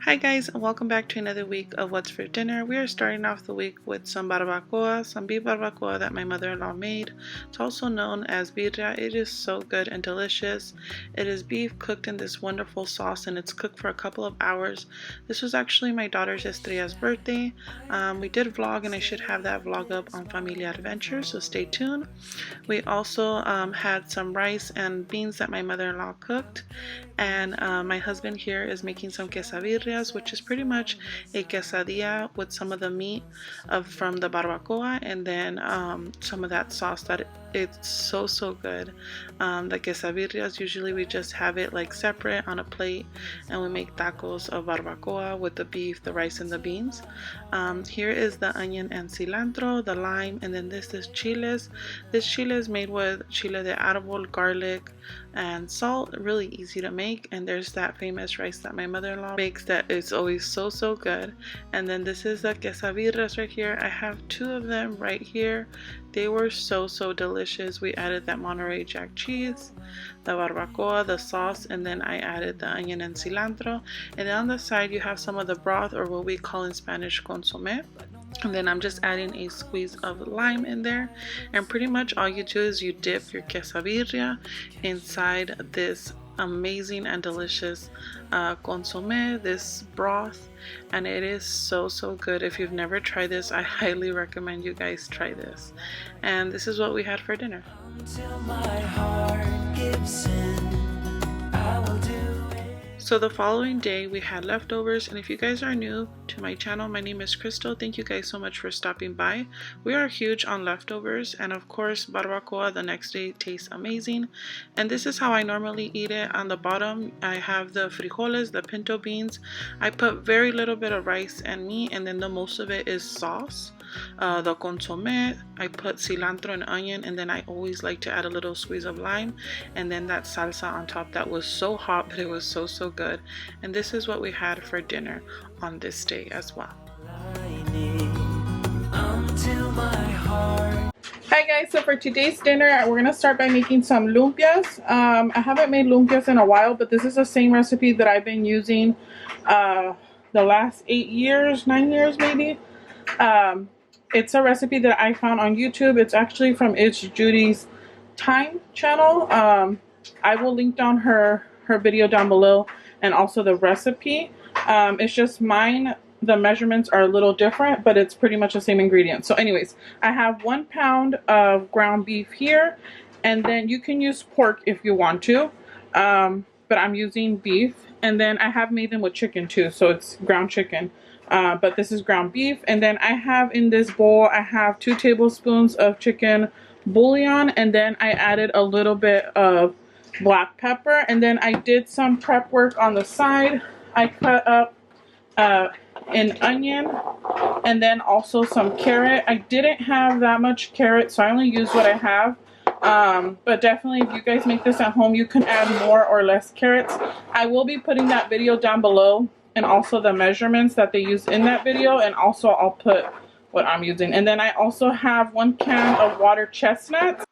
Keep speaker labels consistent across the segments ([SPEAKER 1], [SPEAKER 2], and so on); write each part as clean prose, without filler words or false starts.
[SPEAKER 1] Hi guys, and welcome back to another week of What's for Dinner. We are starting off the week with some barbacoa, some beef barbacoa that my mother-in-law made. It's also known as birra. It is so good and delicious. It is beef cooked in this wonderful sauce, and it's cooked for a couple of hours. This was actually my daughter's Estrella's birthday. We did vlog, and I should have that vlog up on Familia Adventures, so stay tuned. We also had some rice and beans that my mother-in-law cooked, and my husband here is making some quesabirrias, which is pretty much a quesadilla with some of the meat from the barbacoa, and then some of that sauce that it's so good. The quesabirrias, usually we just have it like separate on a plate, and we make tacos of barbacoa with the beef, the rice, and the beans. Here is the onion and cilantro, the lime, and then this is chiles. This chile is made with chile de árbol, garlic, and salt. Really easy to make. And there's that famous rice that my mother-in-law makes that is always so good. And then this is the quesabirras right here. I have two of them right here. They were so delicious. We added that Monterey Jack cheese, the barbacoa, the sauce, and then I added the onion and cilantro. And then on the side you have some of the broth, or what we call in Spanish consomé. And then I'm just adding a squeeze of lime in there, and pretty much all you do is you dip your quesabirria inside this amazing and delicious consomé, this broth, and it is so good. If you've never tried this, I highly recommend you guys try this. And this is what we had for dinner. Until my heart gives in, I will do it. So the following day we had leftovers, and if you guys are new to my channel, my name is Crystal. Thank you guys so much for stopping by. We are huge on leftovers, and of course barbacoa the next day tastes amazing. And this is how I normally eat it. On the bottom I have the frijoles, the pinto beans. I put very little bit of rice and meat, and then the most of it is sauce. The consomme, I put cilantro and onion, and then I always like to add a little squeeze of lime, and then that salsa on top. That was so hot, but it was so good. And this is what we had for dinner on this day as well. Hi guys, so for today's dinner we're gonna start by making some lumpias. I haven't made lumpias in a while, but this is the same recipe that I've been using the last 8 years, 9 years maybe. It's a recipe that I found on YouTube. It's actually from It's Judy's Time channel. I will link down her video down below, and also the recipe. It's just mine, the measurements are a little different, but it's pretty much the same ingredients. So anyways, I have 1 pound of ground beef here, and then you can use pork if you want to, but I'm using beef. And then I have made them with chicken too, so it's ground chicken. But this is ground beef. And then I have in this bowl, I have 2 tablespoons of chicken bouillon, and then I added a little bit of black pepper. And then I did some prep work on the side. I cut up an onion, and then also some carrot. I didn't have that much carrot, so I only used what I have. But definitely if you guys make this at home, you can add more or less carrots. I will be putting that video down below, and also the measurements that they use in that video, and also I'll put what I'm using. And then I also have 1 can of water chestnuts.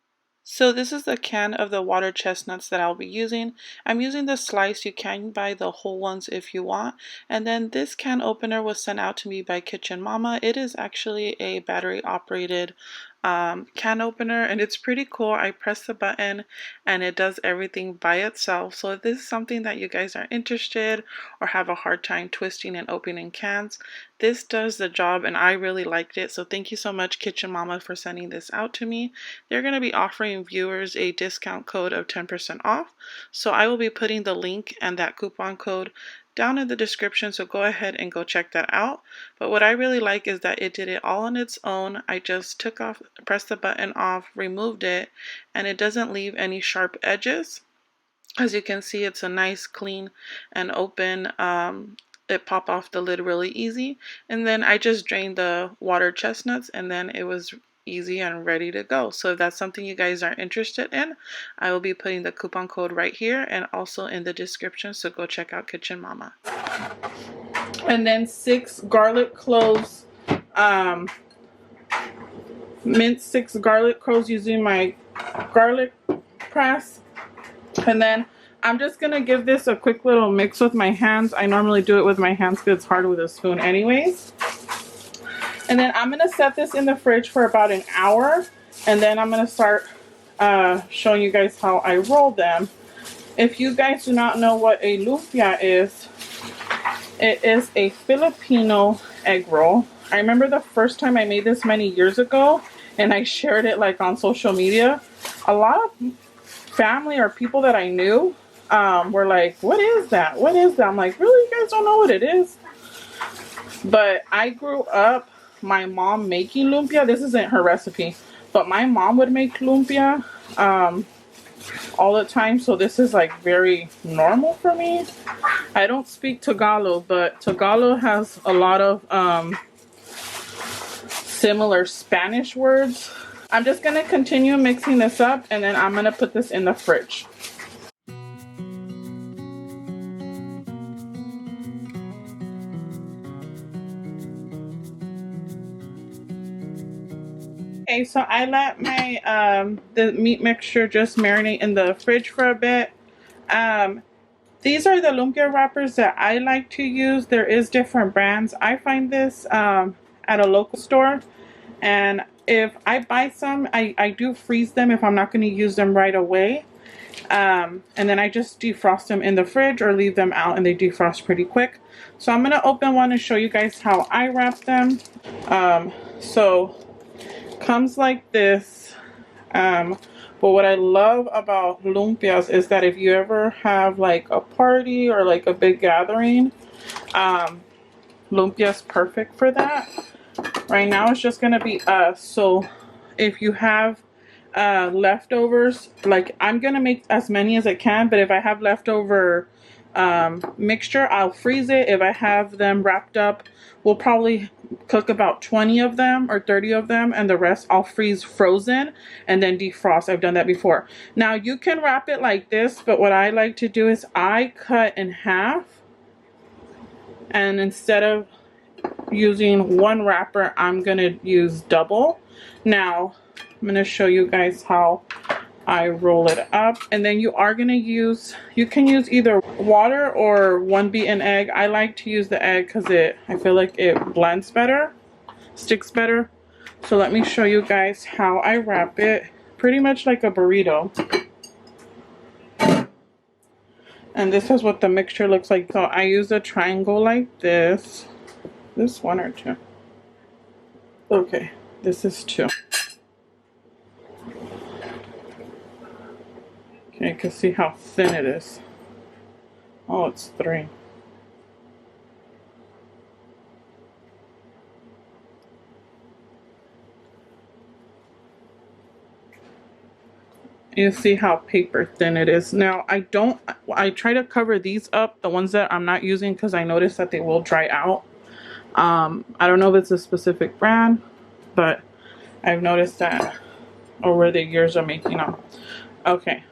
[SPEAKER 1] So this is the can of the water chestnuts that I'll be using. I'm using the slice. You can buy the whole ones if you want. And then this can opener was sent out to me by Kitchen Mama. It is actually a battery operated can opener, and it's pretty cool. I press the button and it does everything by itself. So if this is something that you guys are interested or have a hard time twisting and opening cans, this does the job, and I really liked it. So thank you so much, Kitchen Mama, for sending this out to me. They're going to be offering viewers a discount code of 10% off. So I will be putting the link and that coupon code down in the description, so go ahead and go check that out. But what I really like is that it did it all on its own. I just took off, pressed the button off, removed it, and it doesn't leave any sharp edges. As you can see, it's a nice, clean, and open. It popped off the lid really easy. And then I just drained the water chestnuts, and then it was easy and ready to go. So if that's something you guys are interested in, I will be putting the coupon code right here and also in the description, so go check out Kitchen Mama. And then 6 garlic cloves, minced 6 garlic cloves using my garlic press. And then I'm just gonna give this a quick little mix with my hands. I normally do it with my hands because it's hard with a spoon anyways. And then I'm gonna set this in the fridge for about an hour, and then I'm gonna start showing you guys how I roll them. If you guys do not know what a lumpia is, it is a Filipino egg roll. I remember the first time I made this many years ago, and I shared it like on social media. A lot of family or people that I knew were like, what is that? What is that? I'm like, really? You guys don't know what it is? But I grew up my mom making lumpia. This isn't her recipe, but my mom would make lumpia all the time, so this is like very normal for me. I don't speak Tagalog, but Tagalog has a lot of similar Spanish words. I'm just gonna continue mixing this up, and then I'm gonna put this in the fridge. Okay, so I let my the meat mixture just marinate in the fridge for a bit. These are the lumpia wrappers that I like to use. There is different brands. I find this at a local store, and if I buy some, I do freeze them if I'm not going to use them right away. And then I just defrost them in the fridge or leave them out, and they defrost pretty quick. So I'm going to open one and show you guys how I wrap them. So comes like this. But what I love about lumpias is that if you ever have like a party or like a big gathering, lumpia's perfect for that. Right now it's just gonna be us. So if you have leftovers, like I'm gonna make as many as I can, but if I have leftover mixture, I'll freeze it. If I have them wrapped up, we'll probably cook about 20 of them or 30 of them, and the rest I'll freeze frozen and then defrost. I've done that before. Now you can wrap it like this, but what I like to do is I cut in half, and instead of using one wrapper, I'm gonna use double. Now I'm gonna show you guys how I roll it up, and then you are gonna use, you can use either water or one beaten egg. I like to use the egg because I feel like it blends better, sticks better. So let me show you guys how I wrap it, pretty much like a burrito. And this is what the mixture looks like. So I use a triangle like this. This one or two? Okay, this is two. Okay, you can see how thin it is. Oh, it's three. You see how paper thin it is. Now I try to cover these up, the ones that I'm not using, because I noticed that they will dry out. I don't know if it's a specific brand, but I've noticed that over the years of making them. Okay.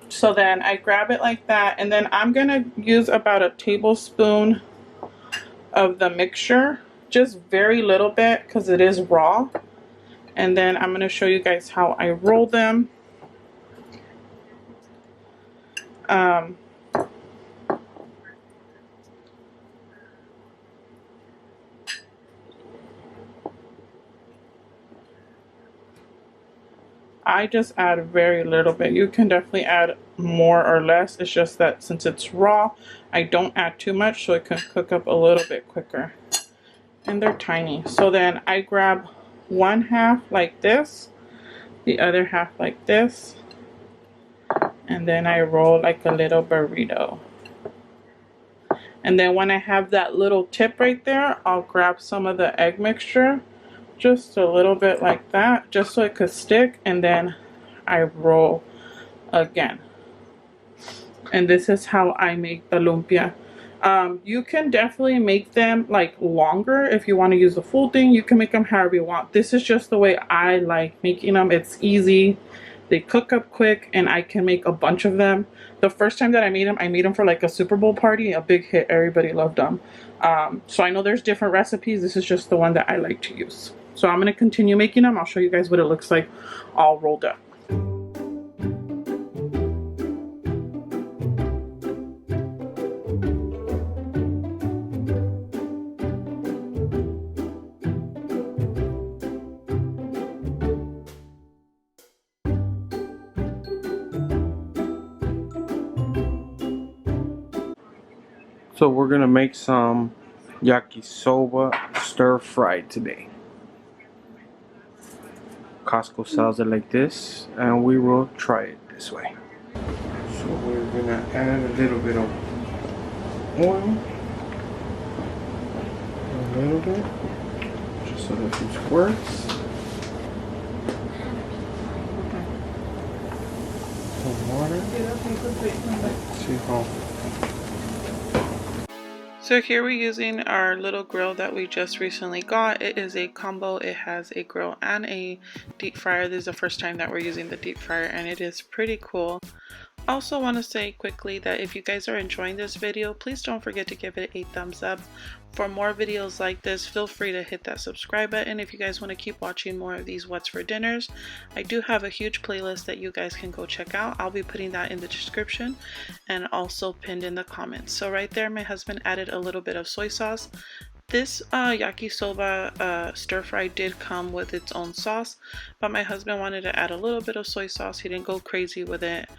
[SPEAKER 1] So then I grab it like that, and then I'm gonna use about a tablespoon of the mixture, just very little bit because it is raw. And then I'm gonna show you guys how I roll them. I just add very little bit. You can definitely add more or less. It's just that since it's raw, I don't add too much so it can cook up a little bit quicker. And they're tiny. So then I grab one half like this, the other half like this, and then I roll like a little burrito. And then when I have that little tip right there, I'll grab some of the egg mixture, just a little bit like that, just so it could stick, and then I roll again. And this is how I make the lumpia. You can definitely make them like longer if you want to use the full thing. You can make them however you want. This is just the way I like making them. It's easy, they cook up quick, and I can make a bunch of them. The first time that I made them for like a Super Bowl party, a big hit. Everybody loved them. So I know there's different recipes. This is just the one that I like to use. So I'm going to continue making them. I'll show you guys what it looks like all rolled up.
[SPEAKER 2] So we're gonna make some yakisoba stir fry today. Costco sells it like this, and we will try it this way. So we're gonna add a little bit of oil, a little bit, just so that it squirts. Some water. See how.
[SPEAKER 1] So here we're using our little grill that we just recently got. It is a combo. It has a grill and a deep fryer. This is the first time that we're using the deep fryer, and it is pretty cool. Also want to say quickly that if you guys are enjoying this video, please don't forget to give it a thumbs up. For more videos like this, feel free to hit that subscribe button if you guys want to keep watching more of these What's for Dinners. I do have a huge playlist that you guys can go check out. I'll be putting that in the description and also pinned in the comments. So right there, my husband added a little bit of soy sauce. This yakisoba stir fry did come with its own sauce, but my husband wanted to add a little bit of soy sauce. He didn't go crazy with it,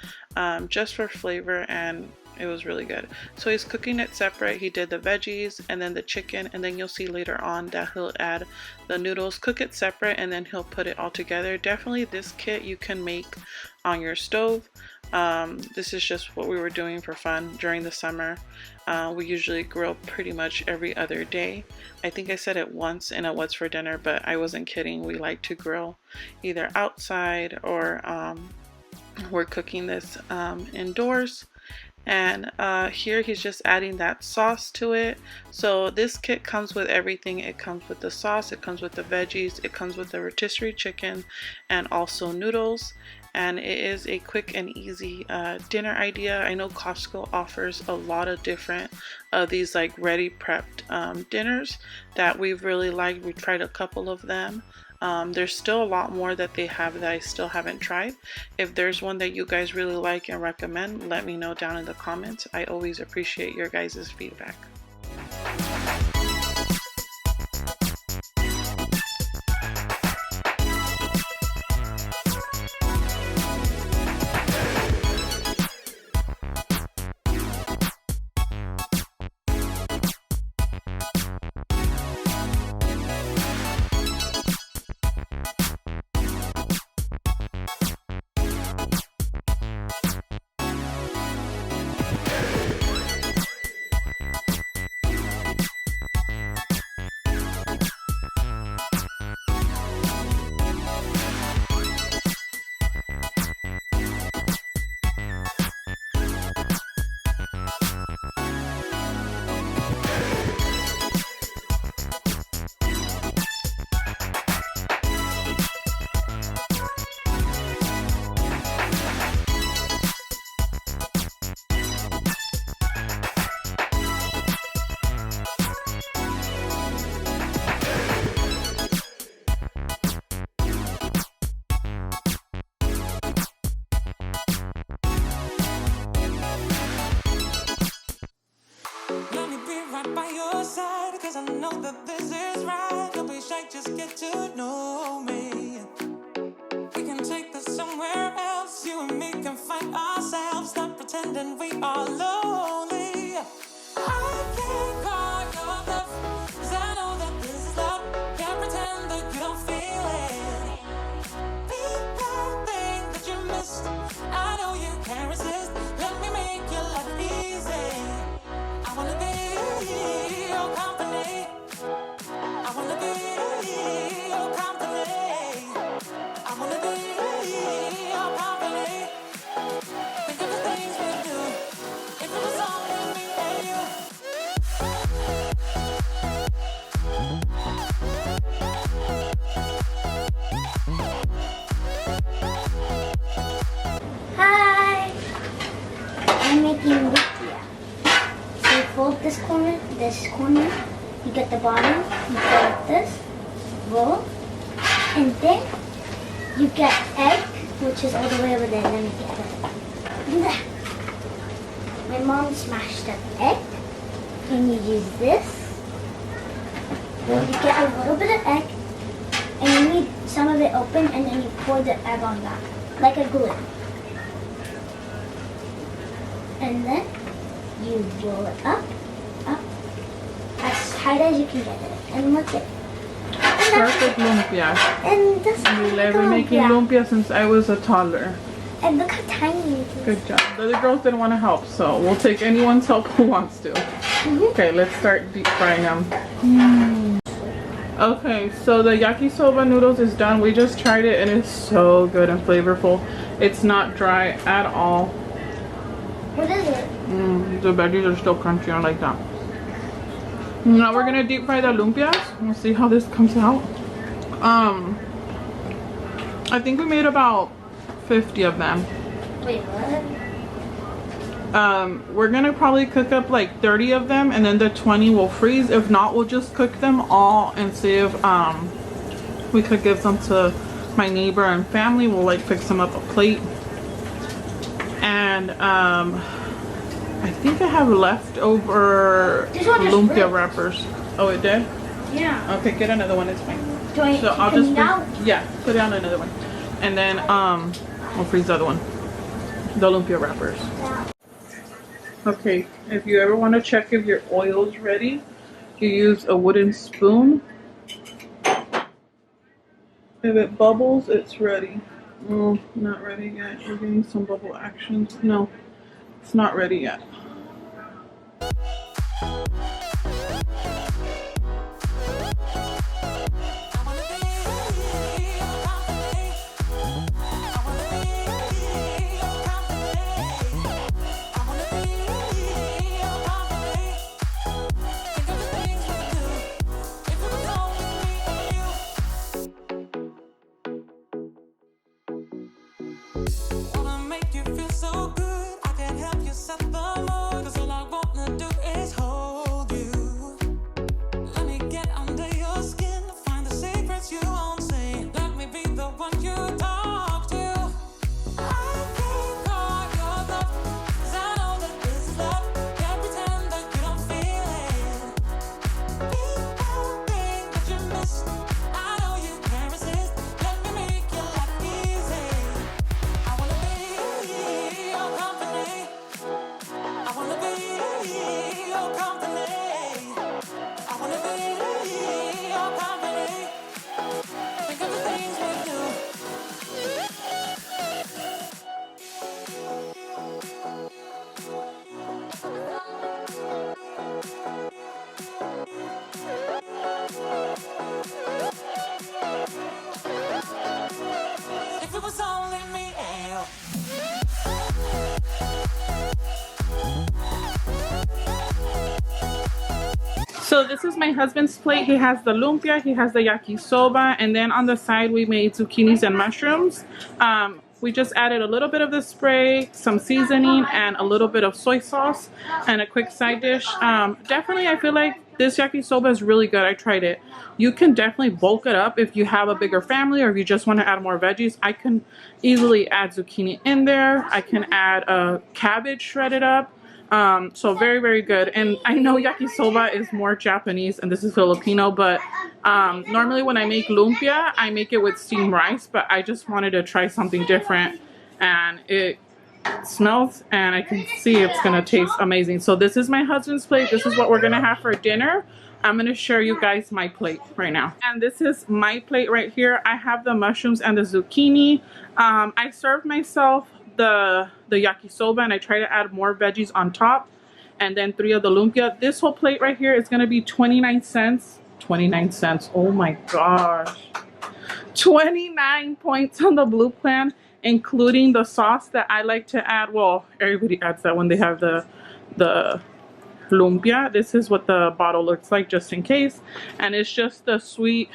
[SPEAKER 1] just for flavor, and it was really good. So he's cooking it separate. He did the veggies and then the chicken, and then you'll see later on that he'll add the noodles, cook it separate, and then he'll put it all together. Definitely this kit you can make on your stove. This is just what we were doing for fun during the summer. We usually grill pretty much every other day. I think I said it once in a What's for Dinner, but I wasn't kidding. We like to grill either outside or we're cooking this indoors. And here he's just adding that sauce to it. So this kit comes with everything. It comes with the sauce, it comes with the veggies, it comes with the rotisserie chicken, and also noodles. And it is a quick and easy dinner idea. I know Costco offers a lot of different of these like ready prepped dinners that we've really liked. We tried a couple of them. There's still a lot more that they have that I still haven't tried. If there's one that you guys really like and recommend, let me know down in the comments. I always appreciate your guys' feedback.
[SPEAKER 3] I know that this is right. Don't be shy, just get to know me. We can take this somewhere else. You and me can find ourselves. Stop pretending we are lonely. I can't call your bluff, 'cause I know that this is love. Can't pretend that you don't feel it. People think that you missed. I know you can't resist. Let me make your life easy. I wanna be your company. I wanna be your company. I wanna be your company. Think of the things we do. If it was only me and you.
[SPEAKER 4] Hi! I'm making lumpia. So you fold this corner, you get the bottom, you go like this, roll, and then you get egg, which is all the way over there. Let me get it. My mom smashed up egg, and you use this. You get a little bit of egg, and you need some of it open, and then you pour the egg on that, like a glue. And then you roll it up, tight as you can get it. And look it.
[SPEAKER 1] Perfect lumpia.
[SPEAKER 4] And this
[SPEAKER 1] I've been making lumpia since I was a toddler.
[SPEAKER 4] And look how tiny it is.
[SPEAKER 1] Good job. The other girls didn't want to help, so we'll take anyone's help who wants to. Okay, let's start deep frying them. Okay, so the yakisoba noodles is done. We just tried it and it's so good and flavorful. It's not dry at all.
[SPEAKER 4] What is it?
[SPEAKER 1] The veggies are still crunchy. I like that. Now we're gonna deep fry the lumpias. We'll see how this comes out. I think we made about 50 of them.
[SPEAKER 4] Wait, what?
[SPEAKER 1] We're gonna probably cook up like 30 of them, and then the 20 will freeze. If not, we'll just cook them all and see if we could give some to my neighbor and family. We'll like fix them up a plate. And I think I have leftover lumpia wrappers. Oh, it did?
[SPEAKER 4] Yeah.
[SPEAKER 1] Okay, get another one. It's fine.
[SPEAKER 4] So
[SPEAKER 1] I'll just put down another one, and then we'll freeze the other one. The lumpia wrappers.
[SPEAKER 4] Yeah.
[SPEAKER 1] Okay, if you ever want to check if your oil's ready, you use a wooden spoon. If it bubbles, it's ready. Oh, not ready yet. We're getting some bubble action. No, it's not ready yet. So this is my husband's plate. He has the lumpia, he has the yakisoba, and then on the side we made zucchinis and mushrooms. We just added a little bit of the spray, some seasoning, and a little bit of soy sauce, and a quick side dish. Definitely, I feel like this yakisoba is really good. I tried it. You can definitely bulk it up if you have a bigger family or if you just want to add more veggies. I can easily add zucchini in there. I can add a cabbage shredded up. So very, very good. And I know yakisoba is more Japanese and this is Filipino, but normally when I make lumpia, I make it with steamed rice, but I just wanted to try something different, and it smells and I can see it's gonna taste amazing. So this is my husband's plate. This is what we're gonna have for dinner. I'm gonna show you guys my plate right now. And this is my plate right here. I have the mushrooms and the zucchini. I served myself the yakisoba and I try to add more veggies on top, and then 3 of the lumpia. This whole plate right here is gonna be 29 cents. 29 cents. Oh my gosh. 29 points on the blue plan, including the sauce that I like to add. Well, everybody adds that when they have the lumpia. This is what the bottle looks like, just in case, and it's just the sweet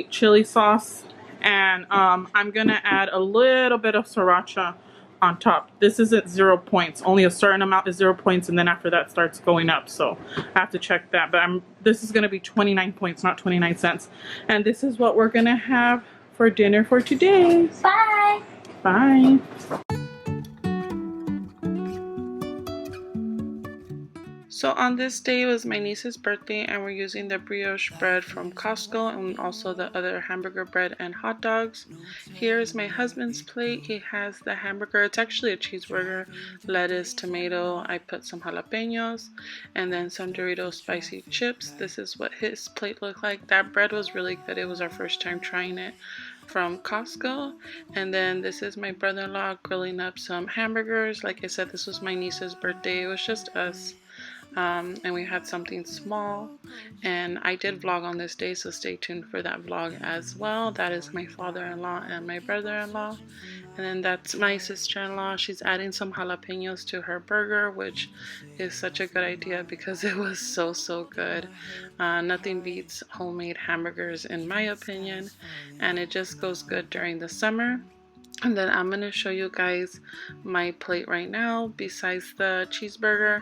[SPEAKER 1] chili sauce, and I'm gonna add a little bit of sriracha on top. This isn't 0 points, only a certain amount is 0 points, and then after that starts going up, so I have to check that. But this is gonna be 29 points, not 29 cents. And this is what we're gonna have for dinner for today.
[SPEAKER 4] Bye.
[SPEAKER 1] Bye. So on this day, it was my niece's birthday, and we're using the brioche bread from Costco and also the other hamburger bread and hot dogs. Here's my husband's plate. He has the hamburger. It's actually a cheeseburger, lettuce, tomato. I put some jalapenos and then some Doritos spicy chips. This is what his plate looked like. That bread was really good. It was our first time trying it from Costco. And then this is my brother-in-law grilling up some hamburgers. Like I said, this was my niece's birthday. It was just us. And we had something small, and I did vlog on this day, so stay tuned for that vlog as well. That is my father-in-law and my brother-in-law, and then that's my sister-in-law. She's adding some jalapenos to her burger, which is such a good idea because it was so good. Nothing beats homemade hamburgers in my opinion, and it just goes good during the summer. And then I'm going to show you guys my plate right now. Besides the cheeseburger,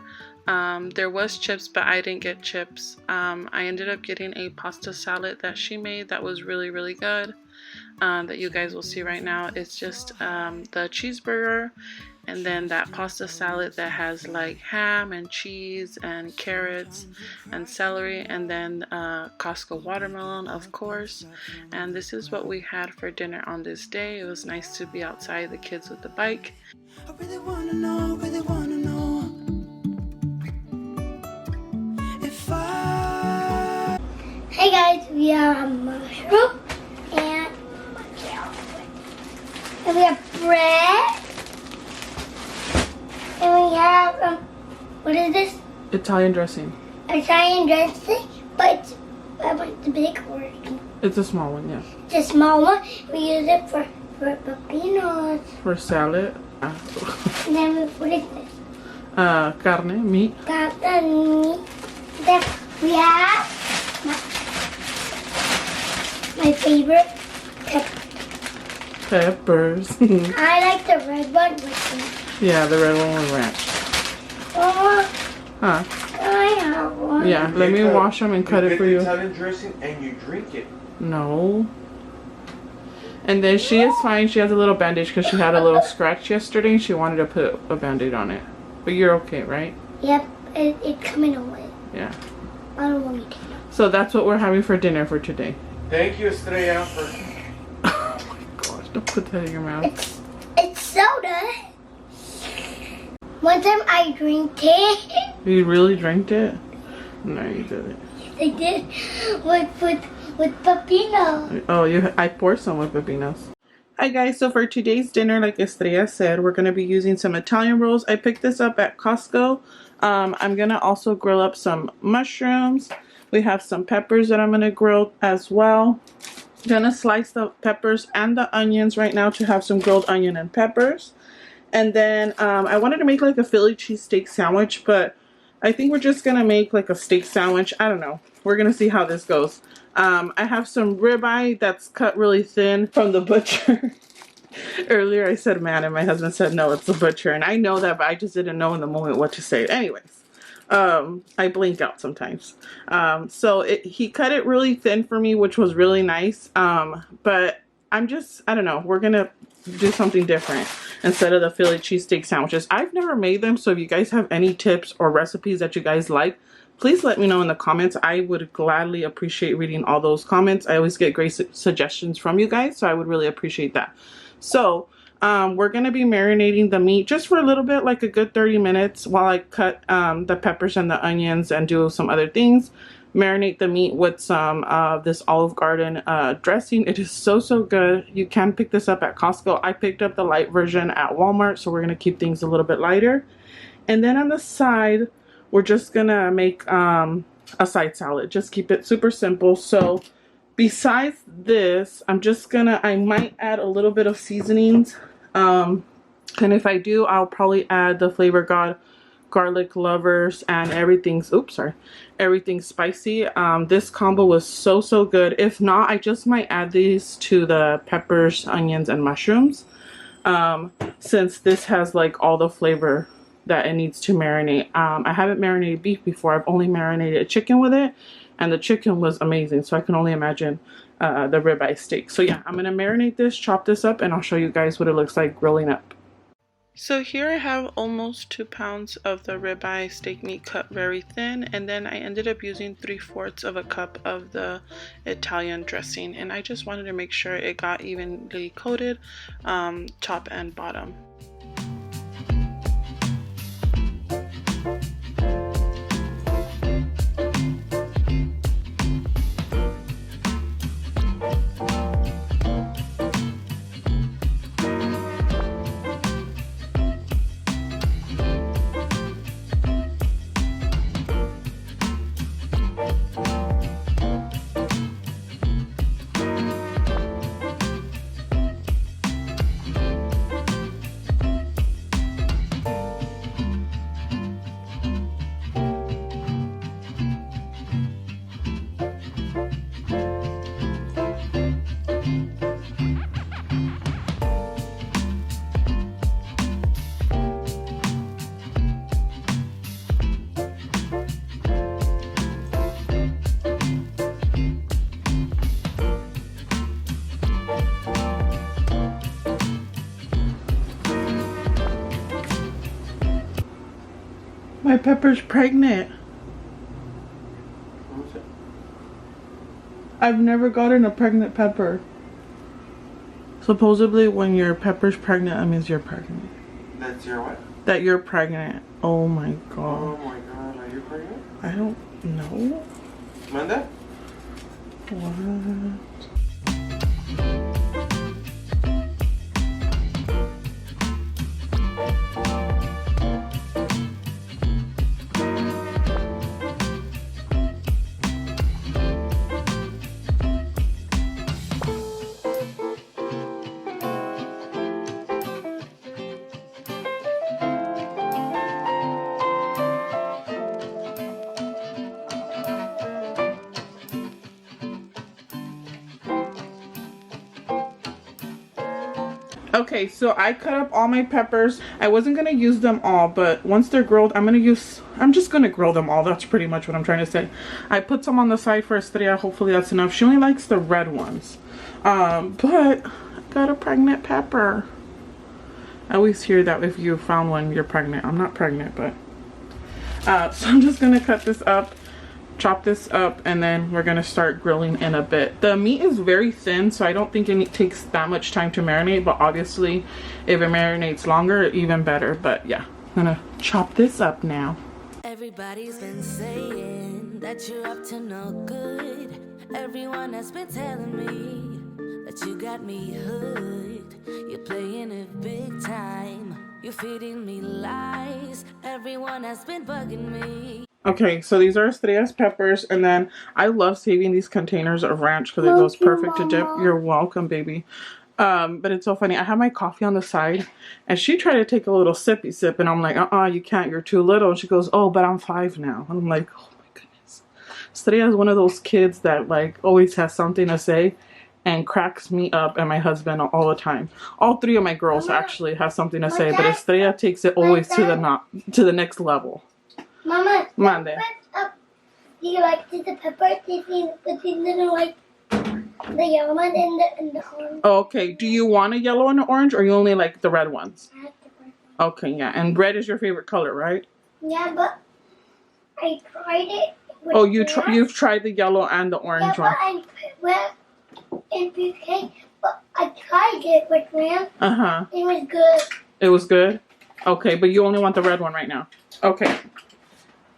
[SPEAKER 1] there was chips, but I didn't get chips. I ended up getting a pasta salad that she made that was really good, that you guys will see right now. It's just the cheeseburger and then that pasta salad that has like ham and cheese and carrots and celery, and then Costco watermelon, of course. And this is what we had for dinner on this day. It was nice to be outside, the kids with the bike.
[SPEAKER 3] I really wanna know if I...
[SPEAKER 4] Hey guys, we have mushroom and we have bread. And we have, what is this?
[SPEAKER 1] Italian dressing.
[SPEAKER 4] Italian dressing, but I want the big one.
[SPEAKER 1] It's a small one, yeah.
[SPEAKER 4] It's a small one. We use it for pepinos.
[SPEAKER 1] For salad.
[SPEAKER 4] And then what is this?
[SPEAKER 1] Carne, meat.
[SPEAKER 4] Then we have my favorite
[SPEAKER 1] Peppers.
[SPEAKER 4] I like the red one with
[SPEAKER 1] Yeah, the red one with ranch.
[SPEAKER 4] Oh,
[SPEAKER 1] Huh?
[SPEAKER 4] I have one.
[SPEAKER 1] Yeah, let me wash them and cut it for you.
[SPEAKER 2] Italian dressing and you drink it.
[SPEAKER 1] No. And then she is fine. She has a little bandage because she had a little scratch yesterday and she wanted to put a band-aid on it. But you're okay, right?
[SPEAKER 4] Yep, it's coming away.
[SPEAKER 1] Yeah.
[SPEAKER 4] I don't want to.
[SPEAKER 1] So that's what we're having for dinner for today.
[SPEAKER 2] Thank you, Estrella, for...
[SPEAKER 1] Oh my gosh, don't put that in your mouth.
[SPEAKER 4] It's soda. One time I drank it.
[SPEAKER 1] You really drank it? No, you didn't.
[SPEAKER 4] I did with pepino.
[SPEAKER 1] Oh, I poured some with pepinos. Hi guys, so for today's dinner, like Estrella said, we're going to be using some Italian rolls. I picked this up at Costco. I'm going to also grill up some mushrooms. We have some peppers that I'm going to grill as well. I'm going to slice the peppers and the onions right now to have some grilled onion and peppers. And then I wanted to make like a Philly cheesesteak sandwich, but I think we're just going to make like a steak sandwich. I don't know. We're going to see how this goes. I have some ribeye that's cut really thin from the butcher. Earlier I said man, and my husband said no, it's the butcher. And I know that, but I just didn't know in the moment what to say. Anyways, I blink out sometimes. So he cut it really thin for me, which was really nice. But I don't know. We're going to do something different instead of the Philly cheesesteak sandwiches. I've never made them, so if you guys have any tips or recipes that you guys like, please let me know in the comments. I would gladly appreciate reading all those comments. I always get great suggestions from you guys, so I would really appreciate that. So we're going to be marinating the meat just for a little bit, like a good 30 minutes while I cut the peppers and the onions and do some other things. Marinate the meat with some this Olive Garden dressing. It is so good. You can pick this up at Costco. I picked up the light version at Walmart, so we're going to keep things a little bit lighter. And then on the side, we're just going to make a side salad. Just keep it super simple. So besides this, I might add a little bit of seasonings. And if I do, I'll probably add the Flavor God Garlic Lovers and everything's spicy. This combo was so good. If not, I just might add these to the peppers, onions, and mushrooms. Since this has like all the flavor that it needs to marinate. I haven't marinated beef before. I've only marinated chicken with it, and the chicken was amazing, so I can only imagine the ribeye steak. So yeah, I'm gonna marinate this, chop this up, and I'll show you guys what it looks like grilling up. So here I have almost 2 pounds of the ribeye steak meat cut very thin, and then I ended up using 3/4 of a cup of the Italian dressing, and I just wanted to make sure it got evenly coated, top and bottom. My pepper's pregnant.
[SPEAKER 2] What was it?
[SPEAKER 1] I've never gotten a pregnant pepper. Supposedly when your pepper's pregnant, that means you're pregnant.
[SPEAKER 2] That's your what?
[SPEAKER 1] That you're pregnant. Oh my god.
[SPEAKER 2] Oh my god, are you pregnant?
[SPEAKER 1] I don't know.
[SPEAKER 2] Manda?
[SPEAKER 1] What? Okay, so I cut up all my peppers. I wasn't gonna use them all, but once they're grilled, I'm just gonna grill them all. That's pretty much what I'm trying to say. I put some on the side for Estrella. Hopefully that's enough. She only likes the red ones. But I got a pregnant pepper. I always hear that if you found one, you're pregnant. I'm not pregnant, but so I'm just gonna cut this up, chop this up, and then we're gonna start grilling in a bit. The meat is very thin, so I don't think it takes that much time to marinate, but obviously if it marinates longer, even better. But yeah, I'm gonna chop this up now.
[SPEAKER 3] Everybody's been saying that you're up to no good. Everyone has been telling me that you got me hooked. You're playing it big time. You're feeding me lies. Everyone has been bugging me.
[SPEAKER 1] Okay, so these are Estrella's peppers, and then I love saving these containers of ranch because it goes perfect to dip. You're welcome, baby. But it's so funny. I have my coffee on the side, and she tried to take a little sippy sip, and I'm like, you can't. You're too little. And she goes, oh, but I'm 5 now. And I'm like, oh my goodness. Estrella is one of those kids that like always has something to say and cracks me up and my husband all the time. All 3 of my girls actually have something to say, but Estrella takes it always to the next level.
[SPEAKER 4] Mama,
[SPEAKER 1] Mande.
[SPEAKER 4] Do you like the pepper? With the little like the yellow one and the orange?
[SPEAKER 1] Oh, okay. Do you want a yellow and an orange, or you only like the red ones?
[SPEAKER 4] I like the red one.
[SPEAKER 1] Okay, yeah. And red is your favorite color, right?
[SPEAKER 4] Yeah, but I tried it. With
[SPEAKER 1] Oh, you've tried the yellow and the orange one.
[SPEAKER 4] In BK, but I tried it with lamb. It was good.
[SPEAKER 1] It was good? Okay, but you only want the red one right now. Okay.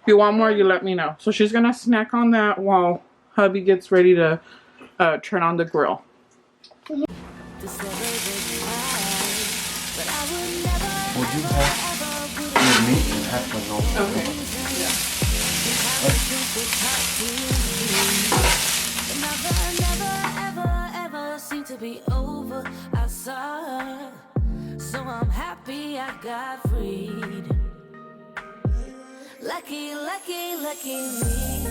[SPEAKER 1] If you want more, you let me know. So she's gonna snack on that while hubby gets ready to turn on the grill.
[SPEAKER 2] Would you have your meat and have the normal?
[SPEAKER 1] Okay.
[SPEAKER 3] To be over, I saw, so I'm happy I got freed. Lucky, lucky, lucky me.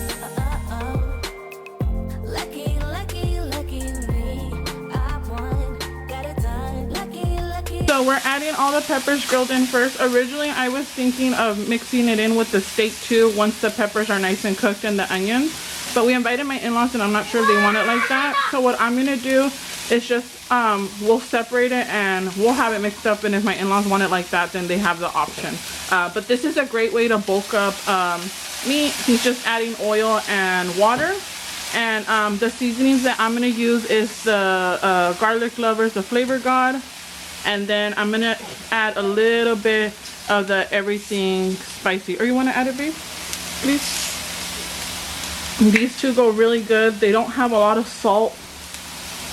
[SPEAKER 3] Lucky, lucky, lucky me. I won, got it done. Lucky, lucky.
[SPEAKER 1] So we're adding all the peppers grilled in first. Originally, I was thinking of mixing it in with the steak too once the peppers are nice and cooked and the onions. But we invited my in-laws and I'm not sure if they want it like that. So what I'm gonna do is just we'll separate it and we'll have it mixed up, and if my in-laws want it like that, then they have the option. But this is a great way to bulk up meat. He's just adding oil and water. And the seasonings that I'm gonna use is the garlic lovers, the flavor god. And then I'm gonna add a little bit of the everything spicy. Or you wanna add it, babe? Please. These two go really good. They don't have a lot of salt.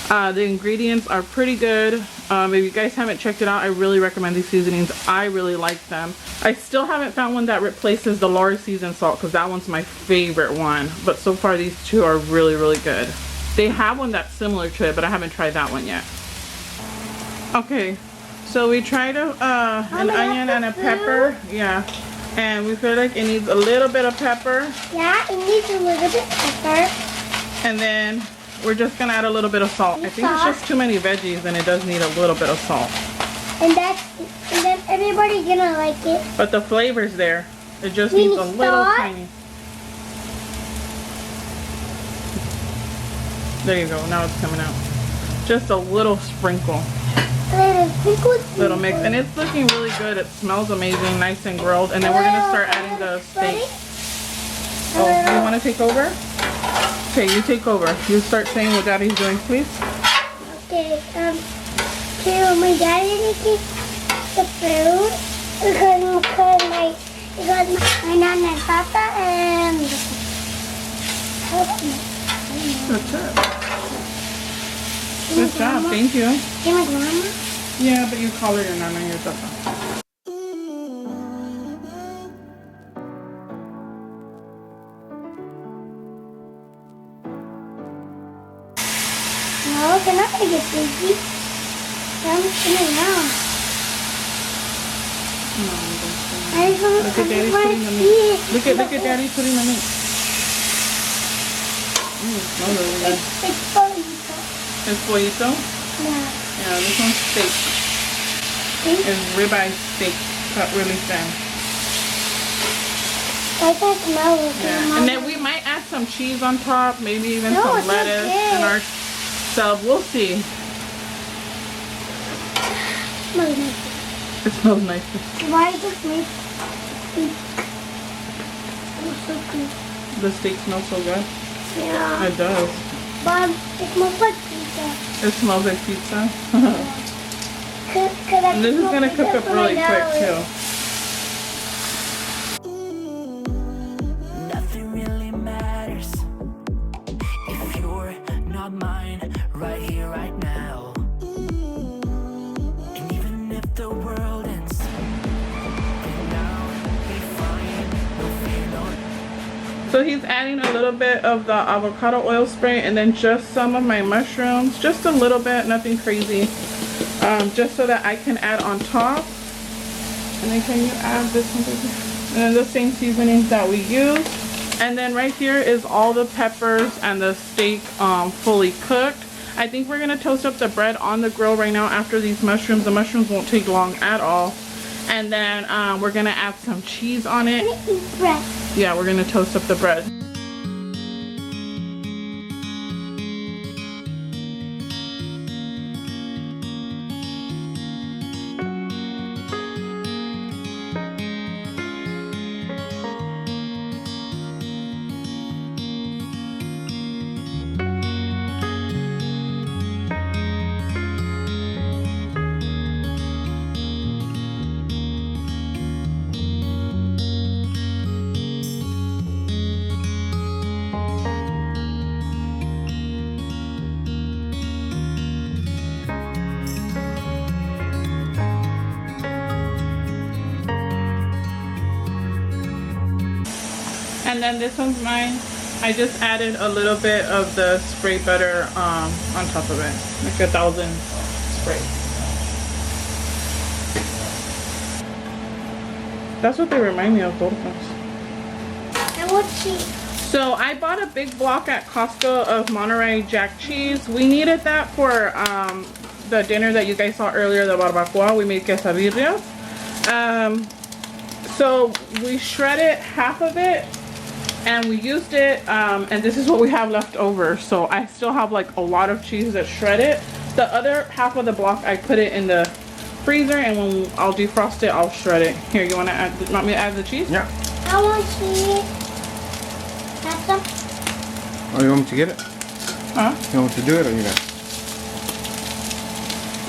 [SPEAKER 1] The ingredients are pretty good. If you guys haven't checked it out, I really recommend these seasonings. I really like them. I still haven't found one that replaces the Lori seasoned salt, because that one's my favorite one. But so far these two are really, really good. They have one that's similar to it, but I haven't tried that one yet. Okay, so we tried an onion and a pepper. Yeah, and we feel like it needs a little bit of pepper.
[SPEAKER 4] Yeah, it needs a little bit of pepper.
[SPEAKER 1] And then we're just gonna add a little bit of salt. I think it's just too many veggies and it does need a little bit of salt.
[SPEAKER 4] And then everybody's gonna like it.
[SPEAKER 1] But the flavor's there. It just needs a little tiny. There you go, now it's coming out. Just a little sprinkle. Little mix. And it's looking really good. It smells amazing, nice and grilled. And then we're gonna start adding the steak. Oh, you wanna take over? Okay, you take over. You start saying what Daddy's doing, please.
[SPEAKER 4] Okay, my daddy making the food because my nana and papa and
[SPEAKER 1] Good job. Good job, thank you.
[SPEAKER 4] and my grandma.
[SPEAKER 1] Yeah, but you call her your nana and your papa.
[SPEAKER 4] No, they're not gonna get busy. I'm just gonna know. I just want
[SPEAKER 1] Look at Daddy putting the meat. Look at Daddy putting the meat. Smells really good.
[SPEAKER 4] It's pollito.
[SPEAKER 1] It's pollito?
[SPEAKER 4] Yeah.
[SPEAKER 1] Yeah, this one's steak. It's ribeye steak, cut really thin.
[SPEAKER 4] I can smell it.
[SPEAKER 1] Yeah, and then we might add some cheese on top, maybe even
[SPEAKER 4] No,
[SPEAKER 1] some
[SPEAKER 4] it's
[SPEAKER 1] lettuce
[SPEAKER 4] okay.
[SPEAKER 1] in our sub. We'll see.
[SPEAKER 4] Smells nice.
[SPEAKER 1] It smells nice.
[SPEAKER 4] Why does it make so good?
[SPEAKER 1] The steak smells so good.
[SPEAKER 4] Yeah.
[SPEAKER 1] It does.
[SPEAKER 4] But it smells like pizza.
[SPEAKER 1] It smells like pizza.
[SPEAKER 4] And
[SPEAKER 1] This is gonna cook up really quick too.
[SPEAKER 3] Nothing really matters if you're not mine right here, right now. And even if the world ends, then now be fine. No fear, no.
[SPEAKER 1] So he's adding a little bit of the avocado oil spray and then just some of my mushrooms, just a little bit, nothing crazy, just so that I can add on top. And then can you add this one? And then the same seasonings that we used. And then right here is all the peppers and the steak fully cooked. I think we're gonna toast up the bread on the grill right now after these mushrooms. The mushrooms won't take long at all. And then we're gonna add some cheese on it.
[SPEAKER 4] bread.
[SPEAKER 1] Yeah, we're gonna toast up the bread. And then this one's mine. I just added a little bit of the spray butter on top of it, like 1,000 spray. That's what they remind me of, both of us.
[SPEAKER 4] And what cheese?
[SPEAKER 1] So I bought a big block at Costco of Monterey Jack cheese. We needed that for the dinner that you guys saw earlier, the Barbacoa. We made quesadillas. So we shredded half of it and we used it, and this is what we have left over. So I still have like a lot of cheese that's shredded. The other half of the block, I put it in the freezer, and when I'll defrost it, I'll shred it. Here, you want me to add the cheese?
[SPEAKER 2] Yeah.
[SPEAKER 4] I want cheese. Have some?
[SPEAKER 2] Oh, you want me to get it?
[SPEAKER 1] Huh?
[SPEAKER 2] You want me to do it or you got it?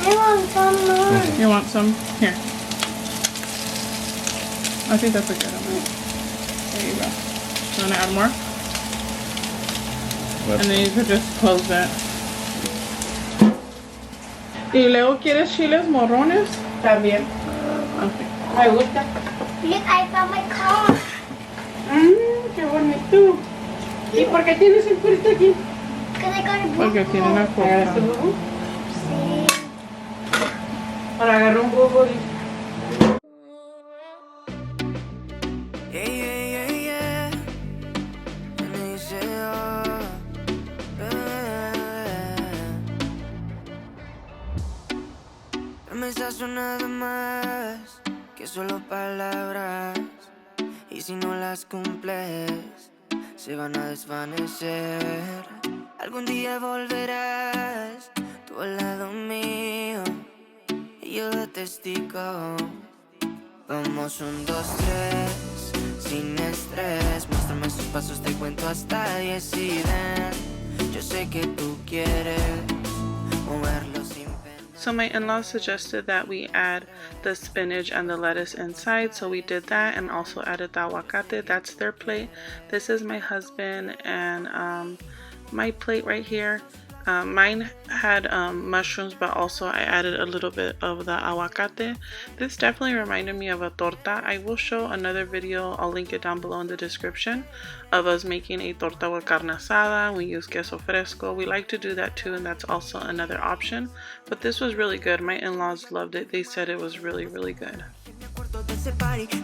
[SPEAKER 4] I want some more.
[SPEAKER 1] You want some? Here. I think that's a good amount. There you go. You want to add more? And then you could just close it. ¿Y luego quieres chiles morrones? También. Okay. Me gusta.
[SPEAKER 4] Look, I found my car.
[SPEAKER 1] Qué bonito. ¿Y por qué tienes el purito aquí?
[SPEAKER 4] Because I got a book.
[SPEAKER 1] Porque tiene una coca.
[SPEAKER 4] Sí.
[SPEAKER 1] Para agarrar un bubble.
[SPEAKER 3] Nada más que solo palabras, y si no las cumples se van a desvanecer. Algún día volverás tú al lado mío y yo de testigo. Vamos 1, 2, 3 sin estrés. Muéstrame sus pasos, te cuento hasta 10 y ven. Yo sé que tú quieres moverlo sin.
[SPEAKER 1] So my in-laws suggested that we add the spinach and the lettuce inside, so we did that, and also added the aguacate. That's their plate. This is my husband and my plate right here. Mine had mushrooms, but also I added a little bit of the aguacate. This definitely reminded me of a torta. I will show another video, I'll link it down below in the description, of us making a torta with carne asada. We use queso fresco. We like to do that too, and that's also another option. But this was really good. My in-laws loved it. They said it was really, really good.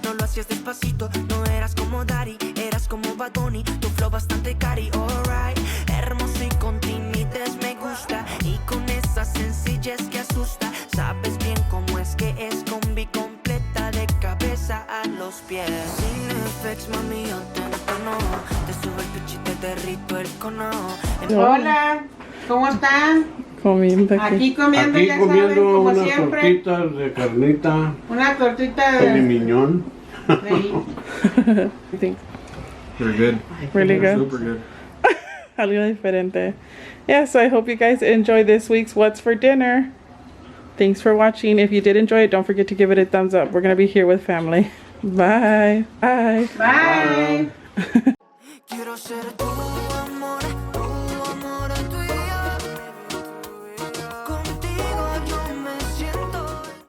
[SPEAKER 3] No lo hacías despacito, no eras como Daddy, eras como Bad Bunny, tu flow bastante cari, alright. Hermoso y con timidez me gusta, y con esa sencillez que asusta. Sabes bien cómo es que es combi completa de cabeza a los pies. Sin effects, mami, yo te entono, te subo el pitch y te derrito el cono.
[SPEAKER 5] Hola, ¿cómo están?
[SPEAKER 1] Comiendo
[SPEAKER 5] Aquí comiendo,
[SPEAKER 6] Aquí
[SPEAKER 5] ya
[SPEAKER 6] comiendo
[SPEAKER 5] saben, como
[SPEAKER 6] unas
[SPEAKER 5] siempre.
[SPEAKER 6] tortitas de carnita
[SPEAKER 5] Una tortita
[SPEAKER 6] con mi
[SPEAKER 5] de...
[SPEAKER 6] miñón.
[SPEAKER 1] I think
[SPEAKER 2] They're good.
[SPEAKER 1] really good.
[SPEAKER 2] Super good.
[SPEAKER 1] Algo diferente. Yeah, so I hope you guys enjoy this week's What's for Dinner. Thanks for watching. If you did enjoy it, don't forget to give it a thumbs up. We're going to be here with family. Bye. Bye.
[SPEAKER 5] Bye.
[SPEAKER 3] Quiero ser tú.